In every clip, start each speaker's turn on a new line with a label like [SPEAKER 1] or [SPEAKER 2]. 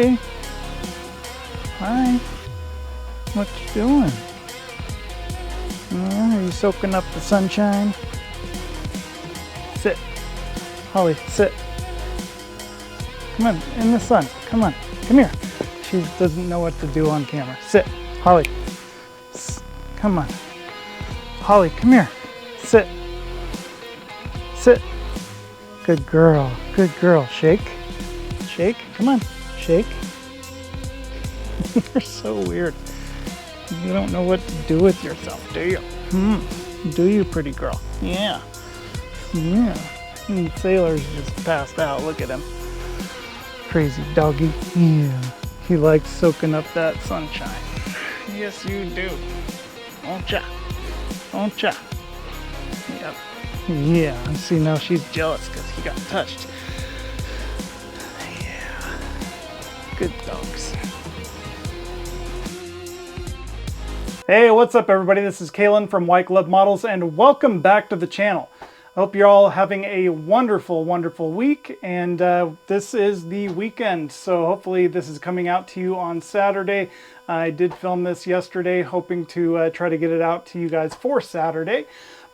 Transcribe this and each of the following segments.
[SPEAKER 1] Hi. Hi. What you doing? Are you soaking up the sunshine? Sit. Holly, sit. Come on, in the sun. Come on. Come here. She doesn't know what to do on camera. Sit. Holly. Come on. Holly, come here. Sit. Sit. Good girl. Good girl. Shake. Shake. Come on. Shake. You're so weird. You don't know what to do with yourself, do you? Do you, pretty girl? Yeah. Yeah. And Sailor's just passed out. Look at him. Crazy doggy. Yeah. He likes soaking up that sunshine. Yes, you do. Don't ya? Don't ya? Yep. Yeah. See, now she's jealous because he got touched. Yeah. Good dogs. Hey, what's up everybody? This is Kalan from White Glove Models and welcome back to the channel. I hope you're all having a wonderful, wonderful week, and this is the weekend, so hopefully this is coming out to you on Saturday. I did film this yesterday, hoping to try to get it out to you guys for Saturday,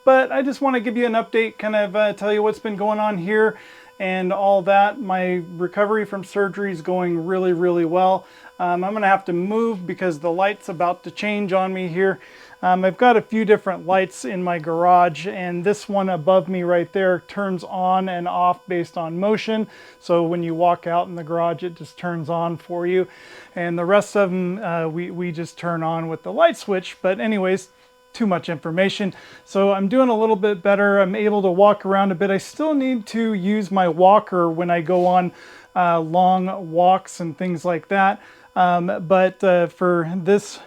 [SPEAKER 1] but I just want to give you an update, kind of tell you what's been going on here and all that. My recovery from surgery is going really, really well. I'm going to have to move because the light's about to change on me here. I've got a few different lights in my garage, and this one above me right there turns on and off based on motion. So when you walk out in the garage, it just turns on for you. And the rest of them, we just turn on with the light switch. But anyways, too much information. So I'm doing a little bit better. I'm able to walk around a bit. I still need to use my walker when I go on long walks and things like that. But for this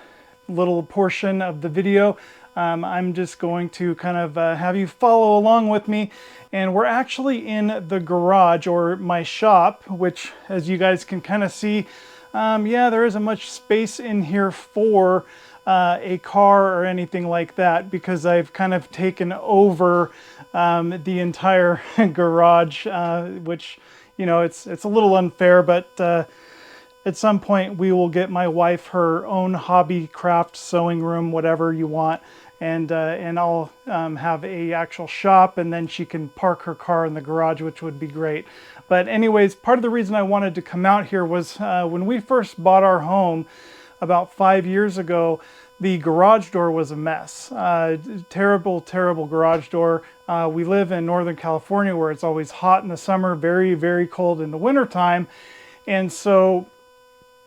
[SPEAKER 1] little portion of the video, I'm just going to kind of have you follow along with me, and we're actually in the garage, or my shop, which, as you guys can kind of see, yeah, there isn't much space in here for a car or anything like that, because I've kind of taken over the entire garage, which, you know, it's a little unfair, but at some point we will get my wife her own hobby craft sewing room, whatever you want, and I'll have a actual shop, and then she can park her car in the garage, which would be great. But anyways, part of the reason I wanted to come out here was when we first bought our home about 5 years ago, the garage door was a mess. Terrible, terrible garage door. We live in Northern California where it's always hot in the summer, very, very cold in the wintertime, and so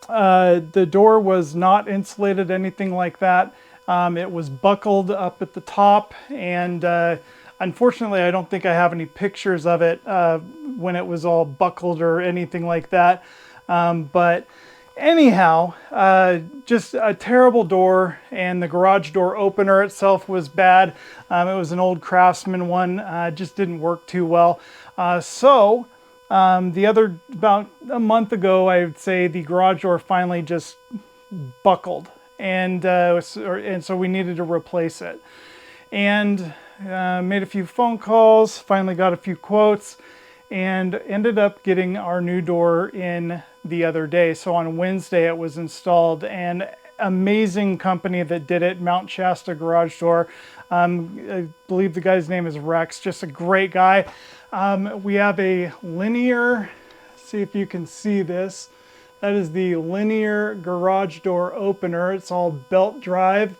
[SPEAKER 1] the door was not insulated, anything like that. It was buckled up at the top, and unfortunately I don't think I have any pictures of it when it was all buckled or anything like that. But anyhow, just a terrible door, and the garage door opener itself was bad. It was an old Craftsman one, just didn't work too well. About a month ago, I would say, the garage door finally just buckled, and so we needed to replace it. And made a few phone calls, finally got a few quotes, and ended up getting our new door in the other day. So on Wednesday it was installed, and amazing company that did it, Mount Shasta Garage Door. I believe the guy's name is Rex, just a great guy. We have a linear, see if you can see this. That is the linear garage door opener. It's all belt drive.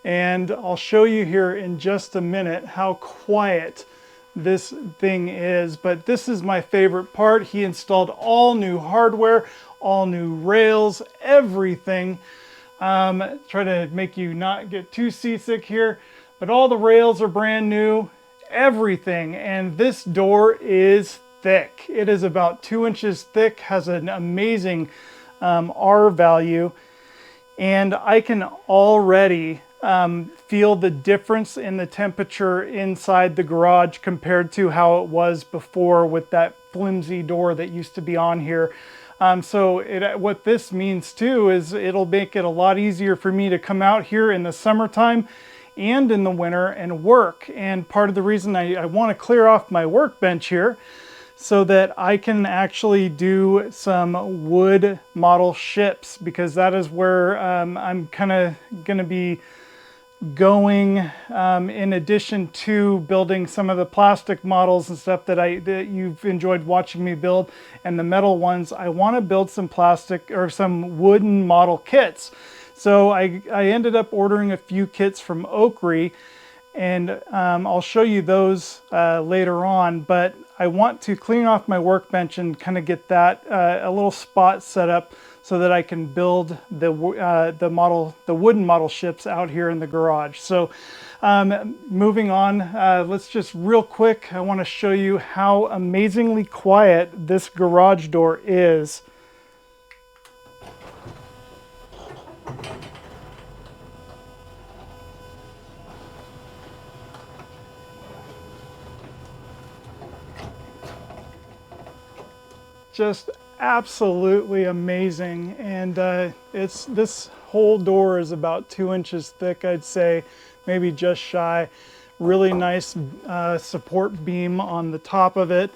[SPEAKER 1] And I'll show you here in just a minute how quiet this thing is. But this is my favorite part. He installed all new hardware, all new rails, everything. Try to make you not get too seasick here, but all the rails are brand new. Everything, and this door is thick. It is about 2 inches thick, has an amazing R value, and I can already feel the difference in the temperature inside the garage compared to how it was before with that flimsy door that used to be on here. What this means too is it'll make it a lot easier for me to come out here in the summertime and in the winter and work. And part of the reason I want to clear off my workbench here, so that I can actually do some wood model ships, because that is where I'm kind of going to be going, in addition to building some of the plastic models and stuff that you've enjoyed watching me build, and the metal ones. I want to build some plastic or some wooden model kits. So I ended up ordering a few kits from OcCre, and I'll show you those later on, but I want to clean off my workbench and kind of get that a little spot set up so that I can build the wooden model ships out here in the garage. So moving on, let's just real quick, I want to show you how amazingly quiet this garage door is. Just absolutely amazing, and this whole door is about 2 inches thick, I'd say, maybe just shy. Really nice support beam on the top of it,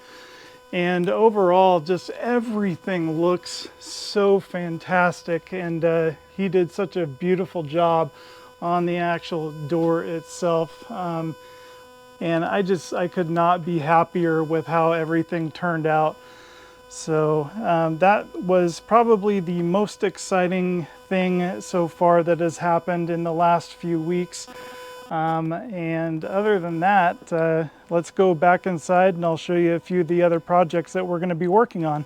[SPEAKER 1] and overall just everything looks so fantastic, and he did such a beautiful job on the actual door itself, and I could not be happier with how everything turned out. So that was probably the most exciting thing so far that has happened in the last few weeks. And other than that, let's go back inside and I'll show you a few of the other projects that we're going to be working on.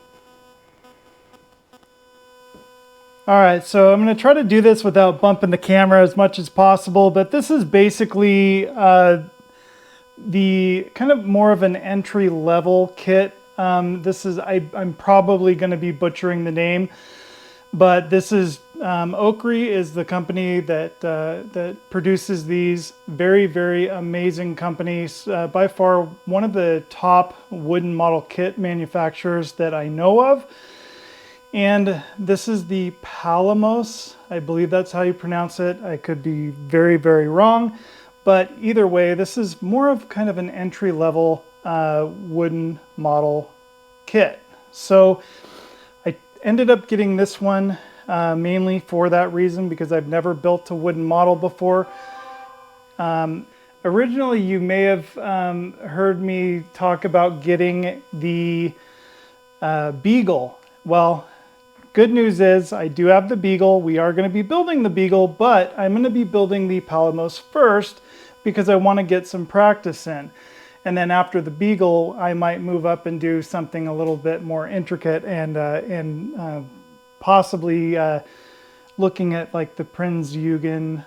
[SPEAKER 1] All right, so I'm going to try to do this without bumping the camera as much as possible, but this is basically the kind of more of an entry-level kit. I'm probably going to be butchering the name, but this is OcCre is the company that produces these. Very, very amazing companies. By far one of the top wooden model kit manufacturers that I know of. And this is the Palamos. I believe that's how you pronounce it. I could be very, very wrong, but either way, this is more of kind of an entry-level wooden model kit. So I ended up getting this one mainly for that reason, because I've never built a wooden model before. Originally, you may have heard me talk about getting the Beagle. Well, good news is I do have the Beagle. We are going to be building the Beagle, but I'm going to be building the Palamos first because I want to get some practice in. And then after the Beagle, I might move up and do something a little bit more intricate and possibly looking at like the Prinz-Eugen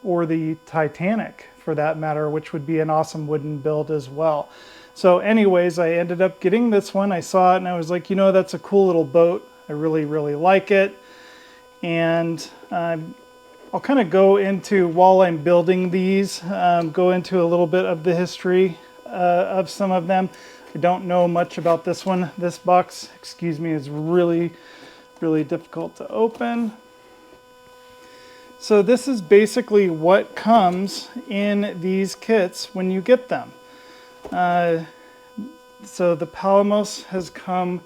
[SPEAKER 1] or the Titanic for that matter, which would be an awesome wooden build as well. So anyways, I ended up getting this one. I saw it and I was like, you know, that's a cool little boat. I really, really like it. And I'll kind of go into, while I'm building these, go into a little bit of the history of some of them. I don't know much about this one. This box, excuse me, is really, really difficult to open. So this is basically what comes in these kits when you get them. So the Palamos has come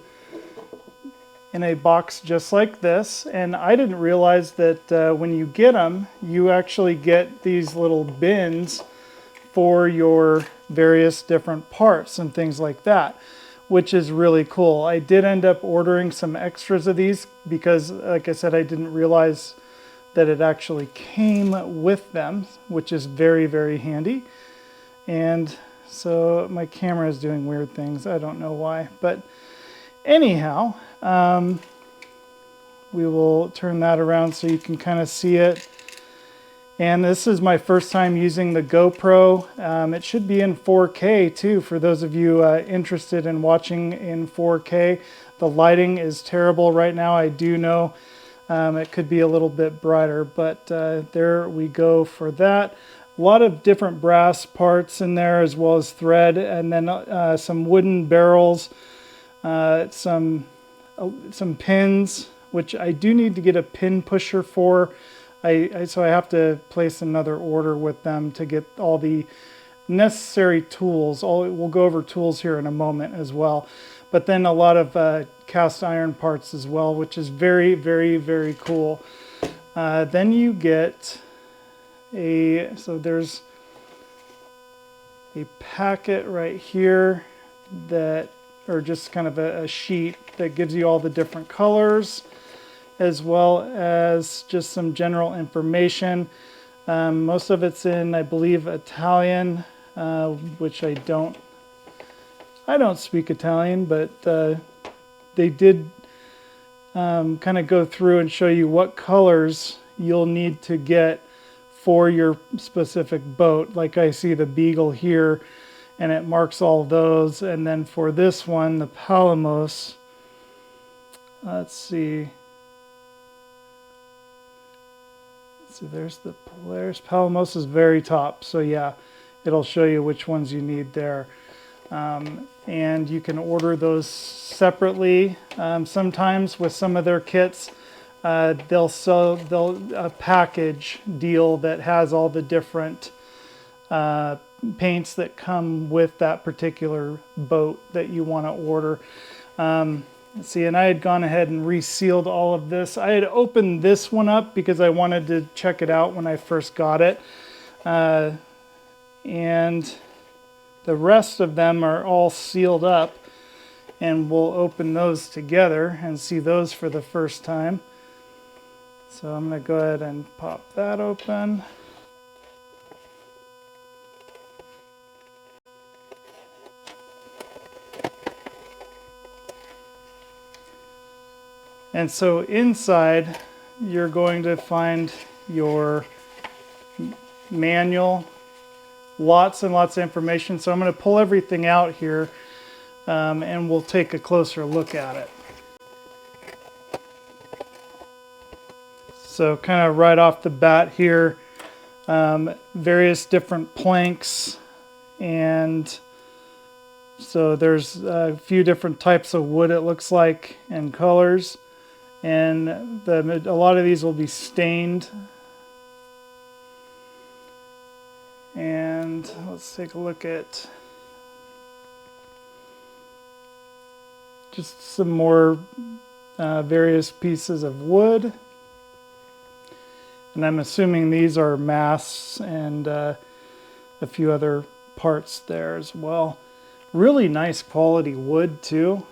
[SPEAKER 1] in a box just like this, and I didn't realize that when you get them, you actually get these little bins for your various different parts and things like that, which is really cool. I did end up ordering some extras of these because, like I said, I didn't realize that it actually came with them, which is very, very handy. And so my camera is doing weird things. I don't know why, but anyhow, we will turn that around so you can kind of see it. And this is my first time using the GoPro. It should be in 4K too, for those of you interested in watching in 4K. The lighting is terrible right now. I do know it could be a little bit brighter, but there we go for that. A lot of different brass parts in there, as well as thread, and then some wooden barrels, some pins, which I do need to get a pin pusher for. So I have to place another order with them to get all the necessary tools. We'll go over tools here in a moment as well. But then a lot of cast iron parts as well, which is very, very, very cool. Then you get so there's a packet right here or just kind of a sheet that gives you all the different colors, as well as just some general information. Most of it's in, I believe, Italian, which I don't speak Italian, but they did kind of go through and show you what colors you'll need to get for your specific boat. Like I see the Beagle here, and it marks all those. And then for this one, the Palamos, let's see. So there's the Polaris. Palamos is very top. So yeah, it'll show you which ones you need there. And you can order those separately. Sometimes with some of their kits, they'll sell a package deal that has all the different paints that come with that particular boat that you want to order. Let's see, and I had gone ahead and resealed all of this. I had opened this one up because I wanted to check it out when I first got it. And the rest of them are all sealed up, and we'll open those together and see those for the first time. So I'm going to go ahead and pop that open. And so inside, you're going to find your manual, lots and lots of information. So I'm going to pull everything out here, and we'll take a closer look at it. So kind of right off the bat here, various different planks, and so there's a few different types of wood, it looks like, and colors. And a lot of these will be stained. And let's take a look at just some more various pieces of wood. And I'm assuming these are masts and a few other parts there as well. Really nice quality wood too.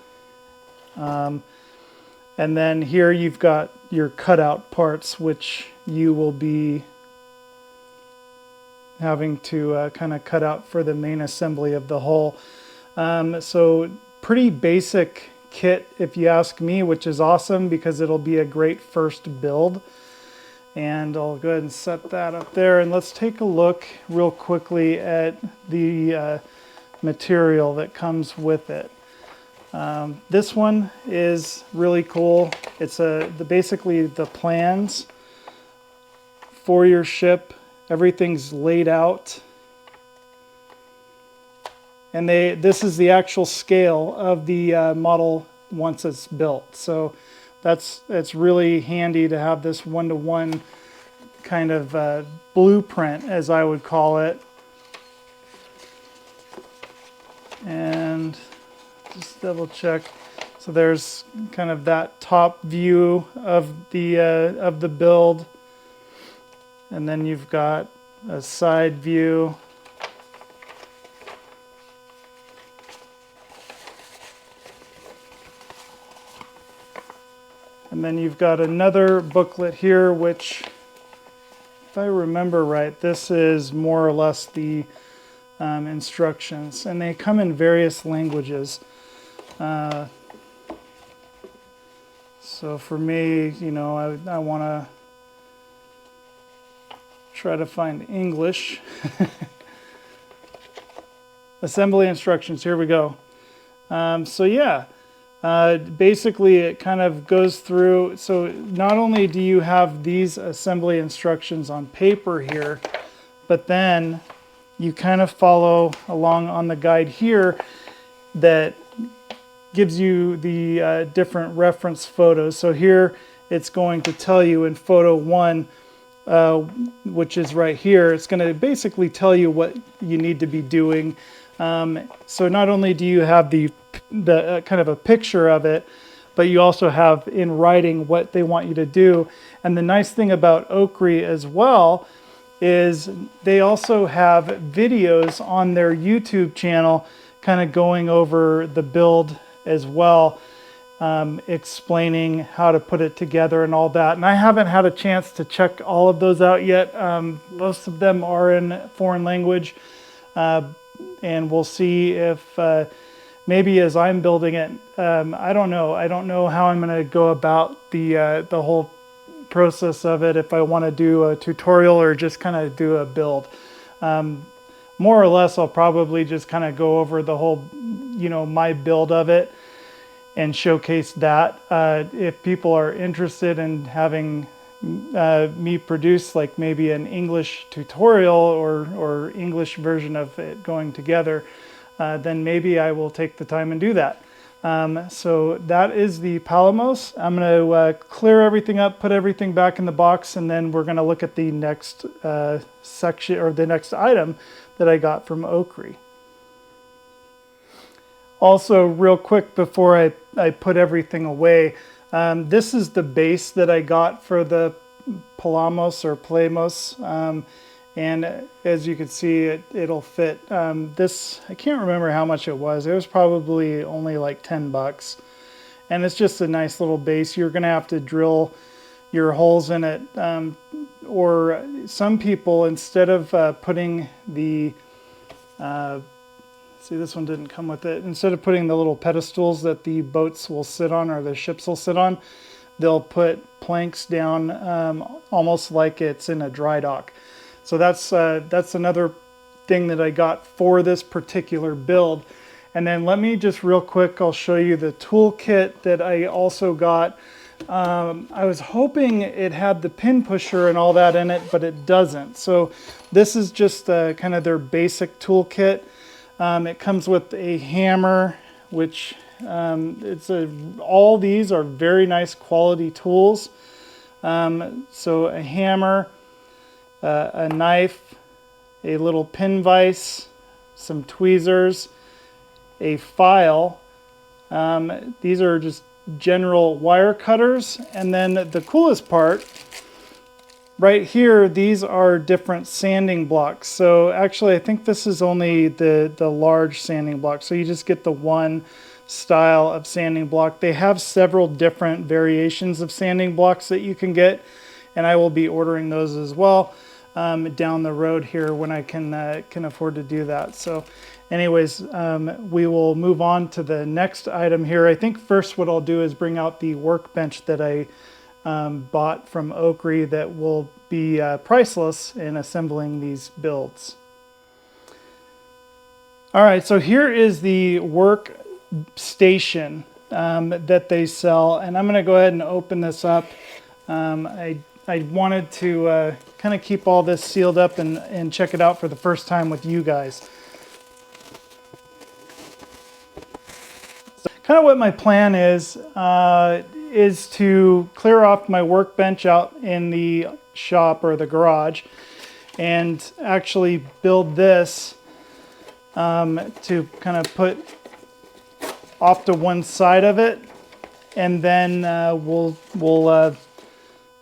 [SPEAKER 1] And then here you've got your cutout parts, which you will be having to kind of cut out for the main assembly of the hull. So pretty basic kit, if you ask me, which is awesome because it'll be a great first build. And I'll go ahead and set that up there. And let's take a look real quickly at the material that comes with it. This one is really cool. It's basically the plans for your ship. Everything's laid out. And this is the actual scale of the model once it's built. So it's really handy to have this one-to-one kind of blueprint, as I would call it. And just double check. So there's kind of that top view of the build, and then you've got a side view. And then you've got another booklet here, which, if I remember right, this is more or less the instructions, and they come in various languages. So for me, you know, I want to try to find English. Assembly instructions, here we go. So yeah, basically it kind of goes through. So not only do you have these assembly instructions on paper here, but then you kind of follow along on the guide here that gives you the different reference photos. So here it's going to tell you in photo 1, which is right here. It's going to basically tell you what you need to be doing. So not only do you have the kind of a picture of it, but you also have in writing what they want you to do. And the nice thing about OcCre as well is they also have videos on their YouTube channel kind of going over the build as well, explaining how to put it together and all that. And I haven't had a chance to check all of those out yet. Most of them are in foreign language, and we'll see if maybe as I'm building it, I don't know how I'm going to go about the whole process of it, if I want to do a tutorial or just kind of do a build. More or less, I'll probably just kind of go over the whole, my build of it and showcase that. If people are interested in having me produce like maybe an English tutorial or English version of it going together, then maybe I will take the time and do that. So that is the Palamos. I'm going to clear everything up, put everything back in the box, and then we're going to look at the next section, or the next item that I got from OcCre. Also, real quick before I put everything away, this is the base that I got for the Palamos or Palamos. And as you can see, it'll fit. This, I can't remember how much it was. It was probably only like 10 bucks. And it's just a nice little base. You're gonna have to drill your holes in it. Or some people, instead of putting the, see, this one didn't come with it. Instead of putting the little pedestals that the boats will sit on or the ships will sit on, they'll put planks down almost like it's in a dry dock. So that's another thing that I got for this particular build. And then let me just real quick, I'll show you the toolkit that I also got. I was hoping it had the pin pusher and all that in it, but it doesn't. So this is just kind of their basic toolkit. It comes with a hammer, which all these are very nice quality tools. So a hammer, a knife, a little pin vise, some tweezers, a file. These are just general wire cutters. And then the coolest part, right here, these are different sanding blocks. So actually, I think this is only the large sanding block. So you just get the one style of sanding block. They have several different variations of sanding blocks that you can get, and I will be ordering those as well down the road here when I can afford to do that. So anyways, we will move on to the next item here. I think first what I'll do is bring out the workbench that I bought from OcCre that will be priceless in assembling these builds. All right, so here is the workstation that they sell, and I'm going to go ahead and open this up. I wanted to kind of keep all this sealed up and check it out for the first time with you guys. So kind of what my plan is to clear off my workbench out in the shop or the garage and actually build this to kind of put off to one side of it, and then we'll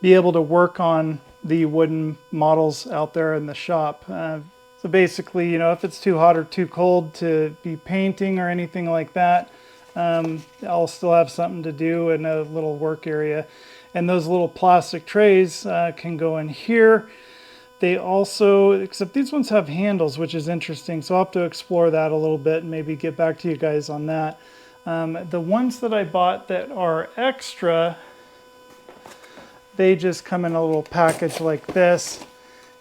[SPEAKER 1] be able to work on the wooden models out there in the shop. So basically, if it's too hot or too cold to be painting or anything like that, I'll still have something to do in a little work area. And those little plastic trays can go in here. They also, except these ones have handles, which is interesting. So I'll have to explore that a little bit and maybe get back to you guys on that. The ones that I bought that are extra, they just come in a little package like this,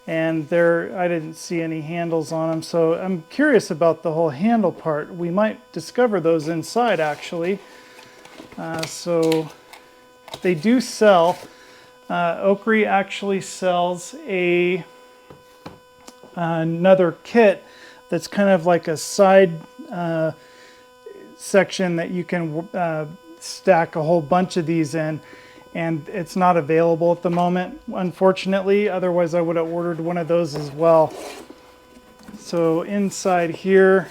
[SPEAKER 1] and I didn't see any handles on them, so I'm curious about the whole handle part. We might discover those inside actually. So they do sell, OcCre actually sells another kit that's kind of like a side section that you can stack a whole bunch of these in. and it's not available at the moment, unfortunately. Otherwise I would have ordered one of those as well. So inside here,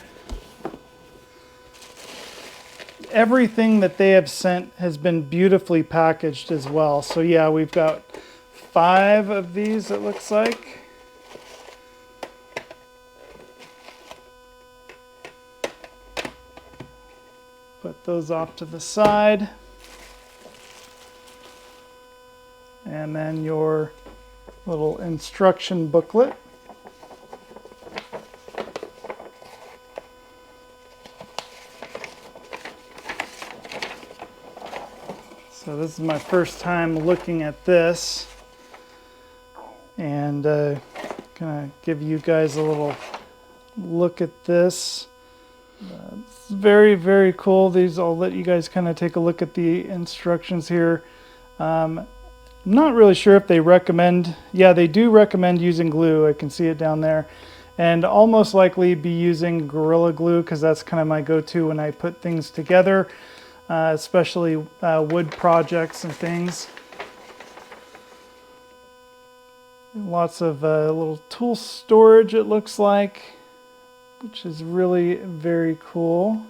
[SPEAKER 1] everything that they have sent has been beautifully packaged as well. So yeah, we've got 5 of these, it looks like. Put those off to the side. And then your little instruction booklet. So this is my first time looking at this, and gonna give you guys a little look at this. It's very, very cool. These, I'll let you guys kind of take a look at the instructions here. I'm not really sure if they recommend, yeah, they do recommend using glue. I can see it down there. And I'll most likely be using Gorilla Glue because that's kind of my go-to when I put things together. Especially wood projects and things. Lots of little tool storage, it looks like, which is really very cool.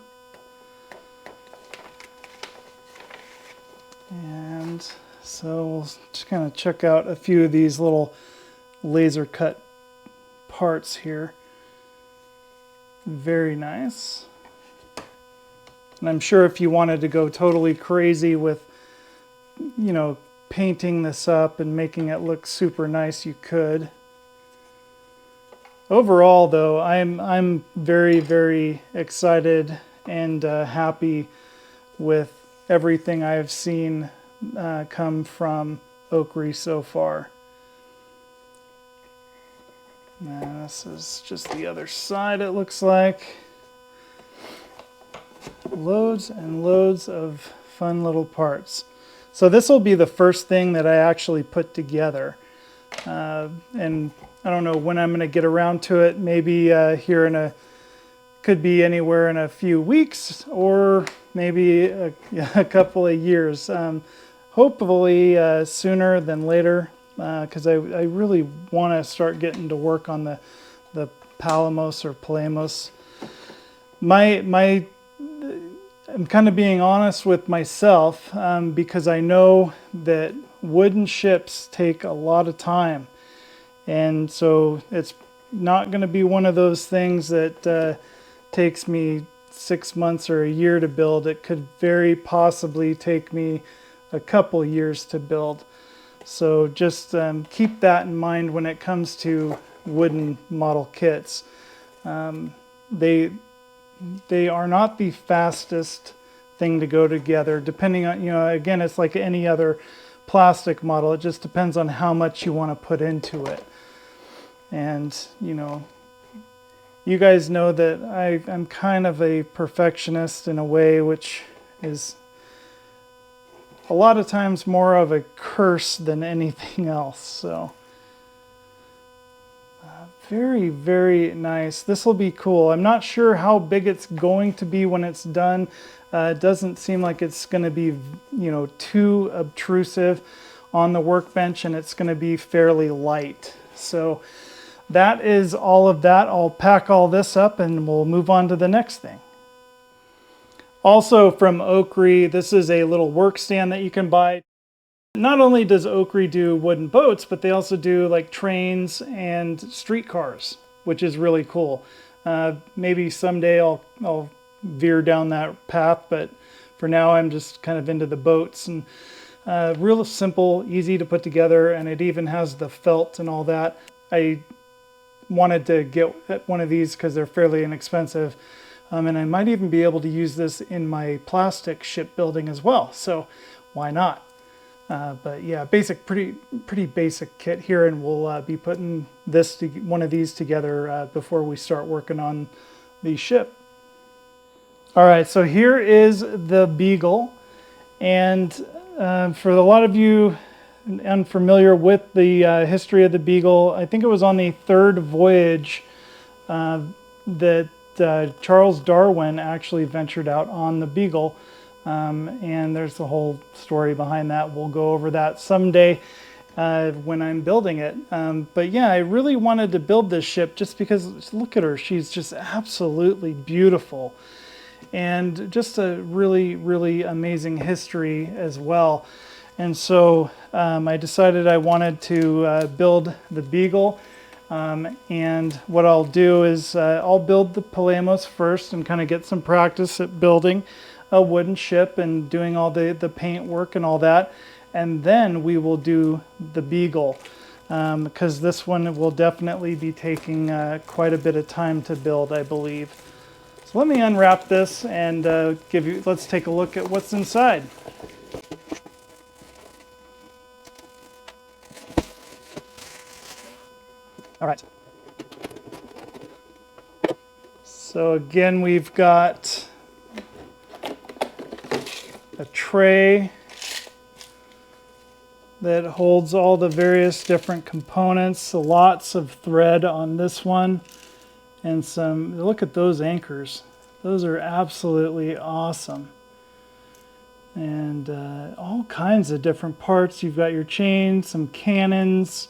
[SPEAKER 1] And so we'll just kind of check out a few of these little laser cut parts here. Very nice. And I'm sure if you wanted to go totally crazy with, you know, painting this up and making it look super nice, you could. Overall, though, I'm very, very excited and happy with everything I've seen come from OcCre so far. And this is just the other side, it looks like. Loads and loads of fun little parts. So this will be the first thing that I actually put together. And I don't know when I'm going to get around to it. Maybe here in could be anywhere in a few weeks or maybe a couple of years. Hopefully sooner than later, because I really want to start getting to work on the Palamos or Palamos. I'm kind of being honest with myself because I know that wooden ships take a lot of time. And so it's not going to be one of those things that takes me 6 months or a year to build. It could very possibly take me a couple years to build. So just keep that in mind when it comes to wooden model kits. They are not the fastest thing to go together, depending on, you know, again, it's like any other plastic model. It just depends on how much you want to put into it. And, you know, you guys know that I'm kind of a perfectionist in a way, which is a lot of times more of a curse than anything else. So very, very nice. This will be cool. I'm not sure how big it's going to be when it's done. It doesn't seem like it's going to be, you know, too obtrusive on the workbench, and it's going to be fairly light. So that is all of that. I'll pack all this up and we'll move on to the next thing. Also from OcCre, this is a little work stand that you can buy. Not only does OcCre do wooden boats, but they also do like trains and streetcars, which is really cool. Maybe someday I'll veer down that path, but for now I'm just kind of into the boats. And real simple, easy to put together, and it even has the felt and all that. I wanted to get one of these because they're fairly inexpensive. And I might even be able to use this in my plastic shipbuilding as well. So why not? But yeah, pretty basic kit here, and we'll be putting one of these together before we start working on the ship. All right, so here is the Beagle, and for a lot of you unfamiliar with the history of the Beagle, I think it was on the 3rd voyage that Charles Darwin actually ventured out on the Beagle. And there's the whole story behind that. We'll go over that someday when I'm building it. But yeah, I really wanted to build this ship just because, look at her, she's just absolutely beautiful. And just a really, really amazing history as well. And so I decided I wanted to build the Beagle. And what I'll do is I'll build the Palamos first and kind of get some practice at building a wooden ship and doing all the paint work and all that. And then we will do the Beagle, because this one will definitely be taking quite a bit of time to build, I believe. So let me unwrap this and let's take a look at what's inside. All right. So again, we've got a tray that holds all the various different components. Lots of thread on this one. And some, look at those anchors. Those are absolutely awesome. And all kinds of different parts. You've got your chain, some cannons.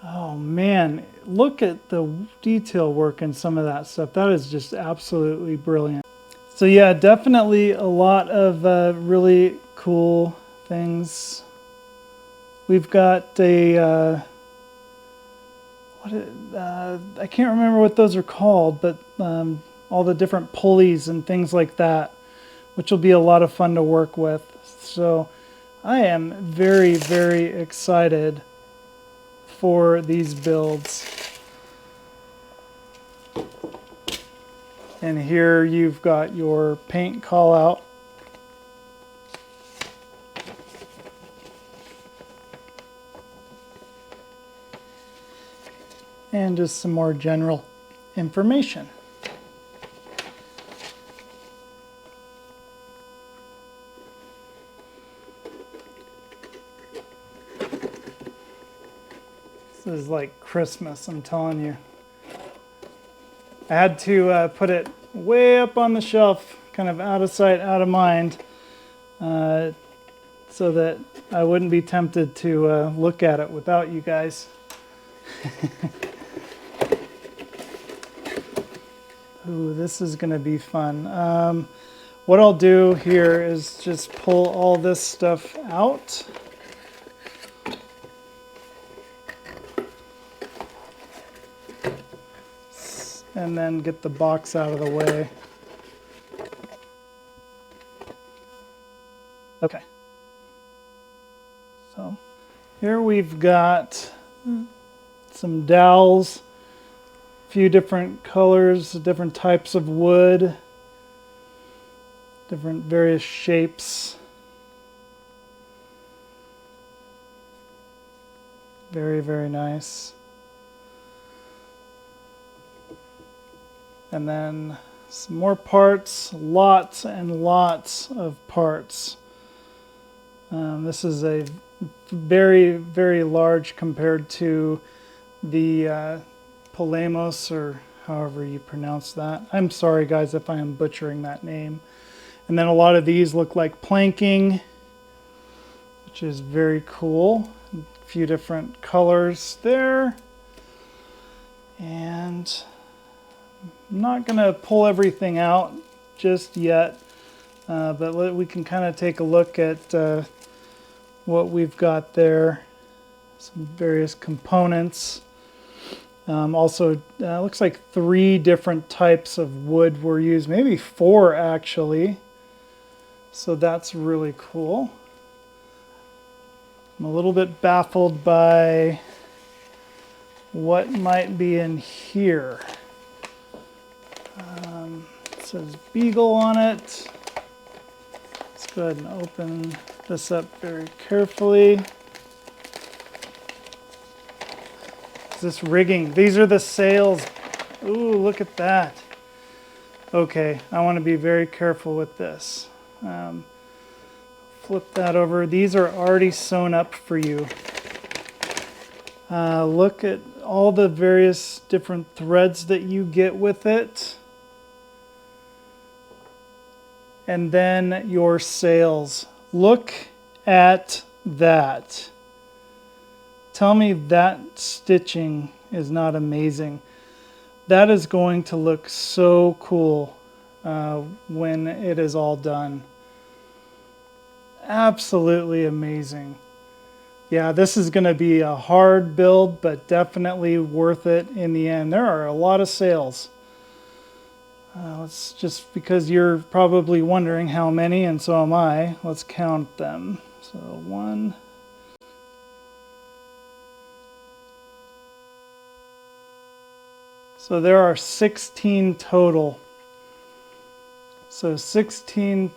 [SPEAKER 1] Oh man, look at the detail work in some of that stuff. That is just absolutely brilliant. So yeah, definitely a lot of really cool things. We've got a, I can't remember what those are called, but all the different pulleys and things like that, which will be a lot of fun to work with. So I am very, very excited for these builds. And here you've got your paint call out. And just some more general information. This is like Christmas, I'm telling you. I had to put it way up on the shelf, kind of out of sight, out of mind, so that I wouldn't be tempted to look at it without you guys. Ooh, this is going to be fun. What I'll do here is just pull all this stuff out. And then get the box out of the way. Okay. So here we've got some dowels, a few different colors, different types of wood, different various shapes. Very, very nice. And then some more parts, lots and lots of parts. This is a very, very large compared to the Palamos, or however you pronounce that. I'm sorry guys if I am butchering that name. And then a lot of these look like planking, which is very cool. A few different colors there. And I'm not going to pull everything out just yet, but we can kind of take a look at what we've got there. Some various components. Also, looks like 3 different types of wood were used, maybe 4 actually. So that's really cool. I'm a little bit baffled by what might be in here. It says Beagle on it. Let's go ahead and open this up very carefully. Is this rigging? These are the sails. Ooh, look at that. Okay, I want to be very careful with this. Flip that over. These are already sewn up for you. Look at all the various different threads that you get with it. And then your sails. Look at that. Tell me that stitching is not amazing. That is going to look so cool when it is all done. Absolutely amazing. Yeah, this is going to be a hard build, but definitely worth it in the end. There are a lot of sails. Let's just, because you're probably wondering how many, and so am I, let's count them. So 1. So there are 16 total. So 16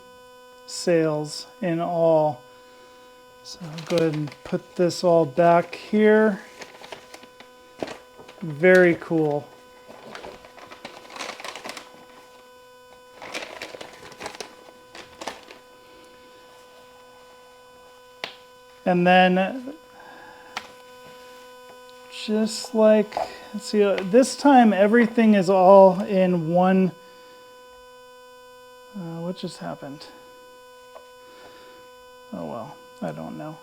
[SPEAKER 1] sails in all. So I'll go ahead and put this all back here. Very cool. And then just like, let's see, this time everything is all in one. What just happened? Oh well, I don't know.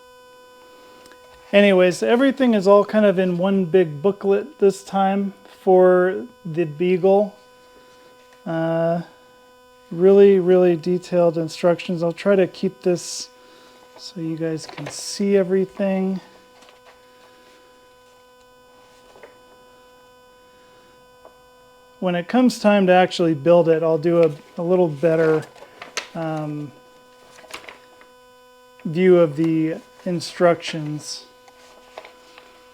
[SPEAKER 1] Anyways, everything is all kind of in one big booklet this time for the Beagle. Really, really detailed instructions. I'll try to keep this so you guys can see everything. When it comes time to actually build it, I'll do a little better view of the instructions.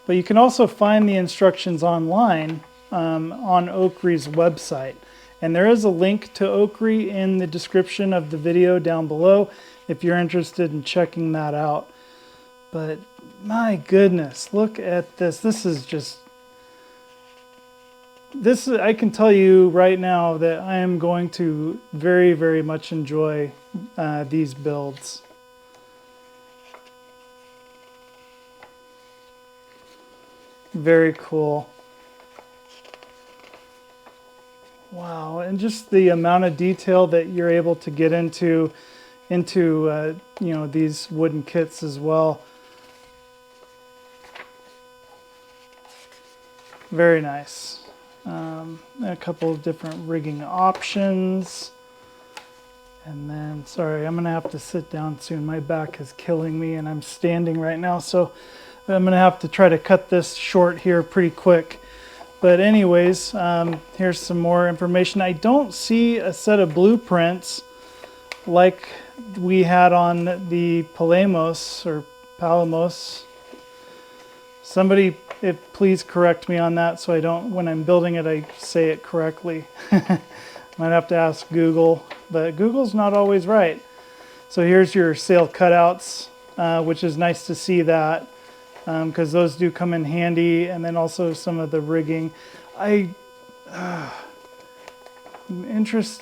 [SPEAKER 1] But you can also find the instructions online on OcCre's website. And there is a link to OcCre in the description of the video down below if you're interested in checking that out. But my goodness, look at this. This is just, I can tell you right now that I am going to very, very much enjoy these builds. Very cool. Wow, and just the amount of detail that you're able to get into you know, these wooden kits as well. Very nice. A couple of different rigging options. And then, sorry, I'm going to have to sit down soon. My back is killing me and I'm standing right now, so I'm going to have to try to cut this short here pretty quick. But anyways, here's some more information. I don't see a set of blueprints like we had on the Palamos. Somebody, please correct me on that so I don't, when I'm building it, I say it correctly. Might have to ask Google, but Google's not always right. So here's your sail cutouts, which is nice to see that. Because those do come in handy, and then also some of the rigging. I'm interested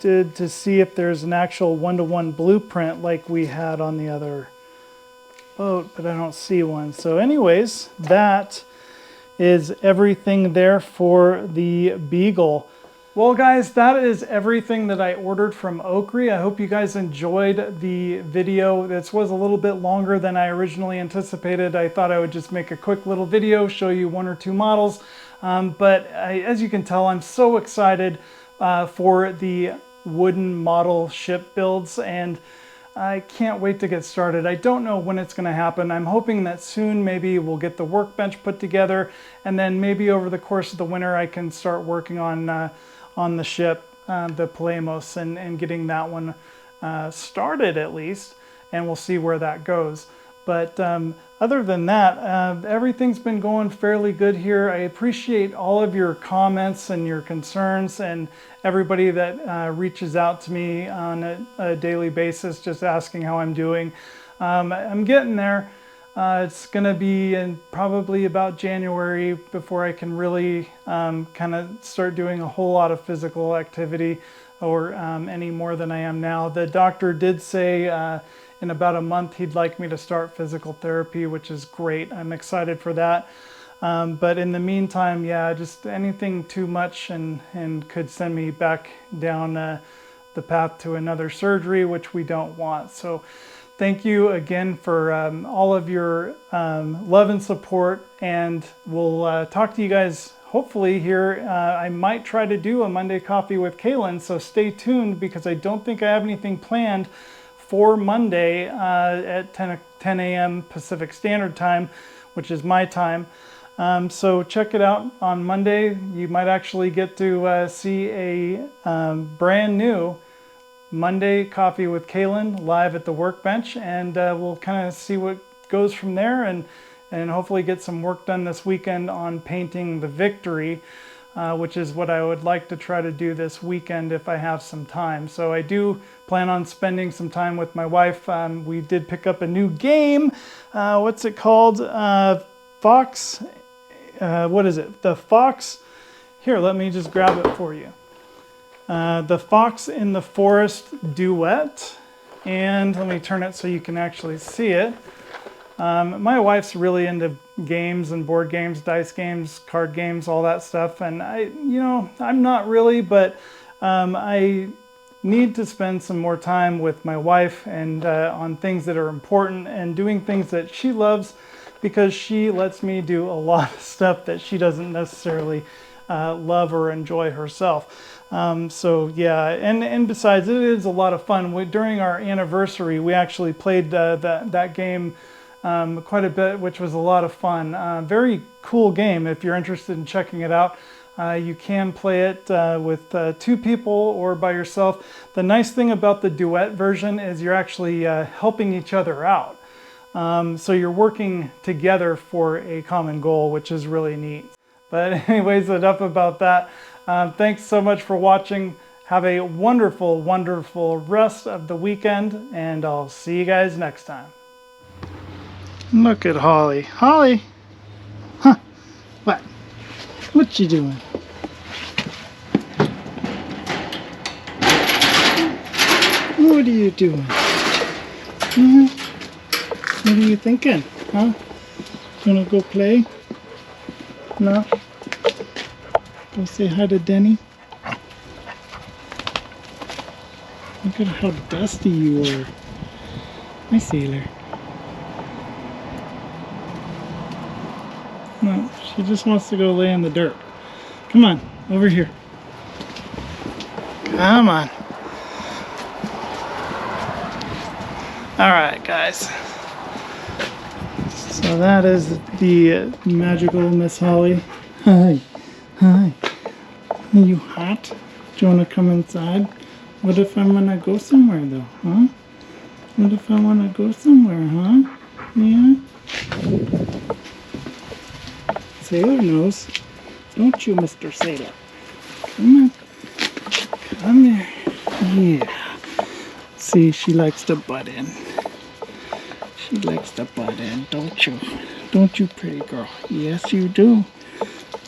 [SPEAKER 1] to see if there's an actual one-to-one blueprint like we had on the other boat, but I don't see one. So anyways, that is everything there for the Beagle. Well guys, that is everything that I ordered from OcCre. I hope you guys enjoyed the video. This was a little bit longer than I originally anticipated. I thought I would just make a quick little video, show you 1 or 2 models. But as you can tell, I'm so excited for the wooden model ship builds, and I can't wait to get started. I don't know when it's going to happen. I'm hoping that soon maybe we'll get the workbench put together, and then maybe over the course of the winter I can start working on the ship, the Palamos, and getting that one started at least, and we'll see where that goes. But other than that, everything's been going fairly good here. I appreciate all of your comments and your concerns, and everybody that reaches out to me on a daily basis just asking how I'm doing. I'm getting there. It's going to be in probably about January before I can really kind of start doing a whole lot of physical activity, or any more than I am now. The doctor did say in about a month he'd like me to start physical therapy, which is great. I'm excited for that. But in the meantime, yeah, just anything too much and could send me back down the path to another surgery, which we don't want. So thank you again for all of your love and support, and we'll talk to you guys hopefully here. I might try to do a Monday coffee with Kalan, so stay tuned, because I don't think I have anything planned for Monday at 10 a.m. Pacific Standard Time, which is my time. So check it out on Monday. You might actually get to see a brand new Monday Coffee with Kalan live at the workbench, and we'll kind of see what goes from there, and hopefully get some work done this weekend on painting the Victory, which is what I would like to try to do this weekend if I have some time. So I do plan on spending some time with my wife. We did pick up a new game. What's it called? Fox. What is it? The Fox. Here, let me just grab it for you. The Fox in the Forest Duet. And let me turn it so you can actually see it. My wife's really into games and board games, dice games, card games, all that stuff. And I'm not really, but I need to spend some more time with my wife and on things that are important and doing things that she loves, because she lets me do a lot of stuff that she doesn't necessarily love or enjoy herself. So yeah, and besides, it is a lot of fun. During our anniversary, we actually played that game quite a bit, which was a lot of fun. Very cool game. If you're interested in checking it out, you can play it with two people or by yourself. The nice thing about the duet version is you're actually helping each other out. So you're working together for a common goal, which is really neat. But anyways, enough about that. Thanks so much for watching. Have a wonderful, wonderful rest of the weekend, and I'll see you guys next time. Look at Holly. Holly! Huh? What? What you doing? What are you doing? What are you thinking? Huh? Wanna go play? No? Go say hi to Denny? Look at how dusty you are. Hi, Sailor. No, she just wants to go lay in the dirt. Come on, over here. Come on. Alright, guys. So that is the magical Miss Holly. Hi. Hi. Are you hot? Do you want to come inside? What if I'm going to go somewhere, though, huh? What if I want to go somewhere, huh? Yeah? Sailor knows. Don't you, Mr. Sailor? Come on. Come here. Yeah. See, she likes to butt in. She likes to butt in, don't you? Don't you, pretty girl? Yes, you do.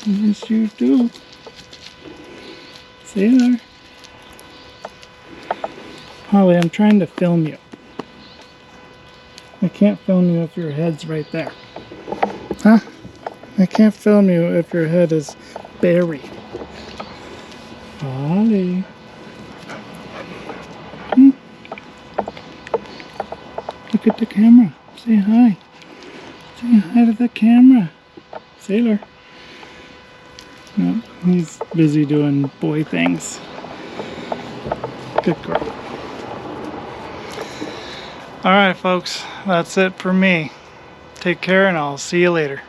[SPEAKER 1] Yes, you do. Sailor. Holly, I'm trying to film you. I can't film you if your head's right there. Huh? I can't film you if your head is buried. Holly. Look at the camera. Say hi. Say hi to the camera. Sailor. No, he's busy doing boy things. Good girl. Alright folks, that's it for me. Take care and I'll see you later.